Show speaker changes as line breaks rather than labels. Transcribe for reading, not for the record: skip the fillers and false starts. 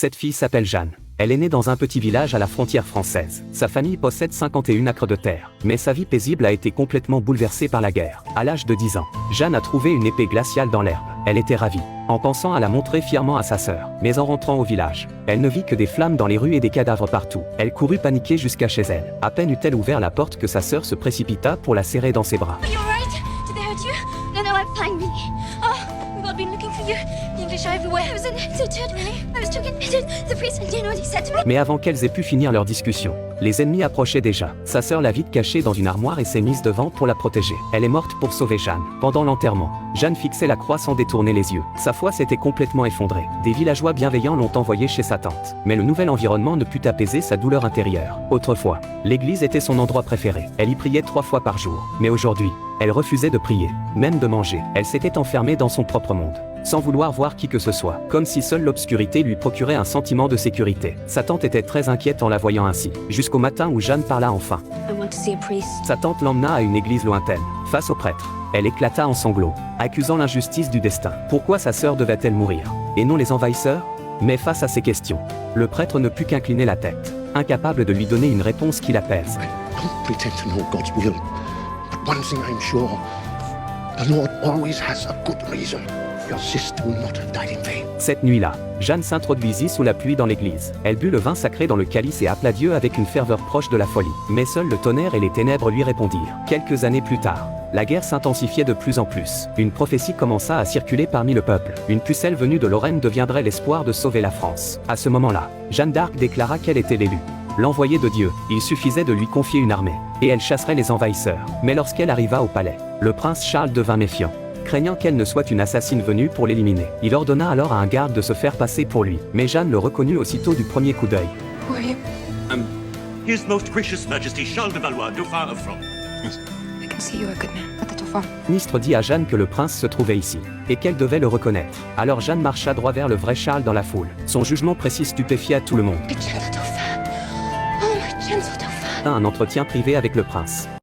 Cette fille s'appelle Jeanne. Elle est née dans un petit village à la frontière française. Sa famille possède 51 acres de terre. Mais sa vie paisible a été complètement bouleversée par la guerre. À l'âge de 10 ans, Jeanne a trouvé une épée glaciale dans l'herbe. Elle était ravie, en pensant à la montrer fièrement à sa sœur. Mais en rentrant au village, elle ne vit que des flammes dans les rues et des cadavres partout. Elle courut paniquée jusqu'à chez elle. À peine eut-elle ouvert la porte que sa sœur se précipita pour la serrer dans ses bras.
Are you alright? Did they hurt you? No, I'm fine, Minnie. Oh, we've all been looking for you. The English are everywhere. I was in institute. Really? I was talking to the priest and do you know what he said to me?
Mais avant qu'elles aient pu finir leur discussion, les ennemis approchaient déjà. Sa sœur l'a vite cachée dans une armoire et s'est mise devant pour la protéger. Elle est morte pour sauver Jeanne. Pendant l'enterrement, Jeanne fixait la croix sans détourner les yeux. Sa foi s'était complètement effondrée. Des villageois bienveillants l'ont envoyée chez sa tante. Mais le nouvel environnement ne put apaiser sa douleur intérieure. Autrefois, l'église était son endroit préféré. Elle y priait 3 fois par jour. Mais aujourd'hui, elle refusait de prier, même de manger. Elle s'était enfermée dans son propre monde, sans vouloir voir qui que ce soit, comme si seule l'obscurité lui procurait un sentiment de sécurité. Sa tante était très inquiète en la voyant ainsi, jusqu'au matin où Jeanne parla enfin.
I want to see a priest.
Sa tante l'emmena à une église lointaine, face au prêtre. Elle éclata en sanglots, accusant l'injustice du destin. Pourquoi sa sœur devait-elle mourir, et non les envahisseurs? Mais face à ces questions, le prêtre ne put qu'incliner la tête, incapable de lui donner une réponse qui l'apaise.
I don't pretend to know God's will, but one thing I'm sure, the Lord always has a good reason. Your sister will not have died in vain.
Cette nuit-là, Jeanne s'introduisit sous la pluie dans l'église. Elle but le vin sacré dans le calice et appela Dieu avec une ferveur proche de la folie. Mais seul le tonnerre et les ténèbres lui répondirent. Quelques années plus tard, la guerre s'intensifiait de plus en plus. Une prophétie commença à circuler parmi le peuple. Une pucelle venue de Lorraine deviendrait l'espoir de sauver la France. À ce moment-là, Jeanne d'Arc déclara qu'elle était l'élue, l'envoyée de Dieu. Il suffisait de lui confier une armée, et elle chasserait les envahisseurs. Mais lorsqu'elle arriva au palais, le prince Charles devint méfiant, craignant qu'elle ne soit une assassine venue pour l'éliminer. Il ordonna alors à un garde de se faire passer pour lui. Mais Jeanne le reconnut aussitôt du premier coup d'œil.
Who are you?
His Most Gracious Majesty Charles de Valois, Dauphin of France.
I can see you're a good man. But the Dauphin.
Le ministre dit à Jeanne que le prince se trouvait ici, et qu'elle devait le reconnaître. Alors Jeanne marcha droit vers le vrai Charles dans la foule. Son jugement précis stupéfia tout le monde.
My gentle Dauphin. Oh, my gentle Dauphin.
Un entretien privé avec le prince.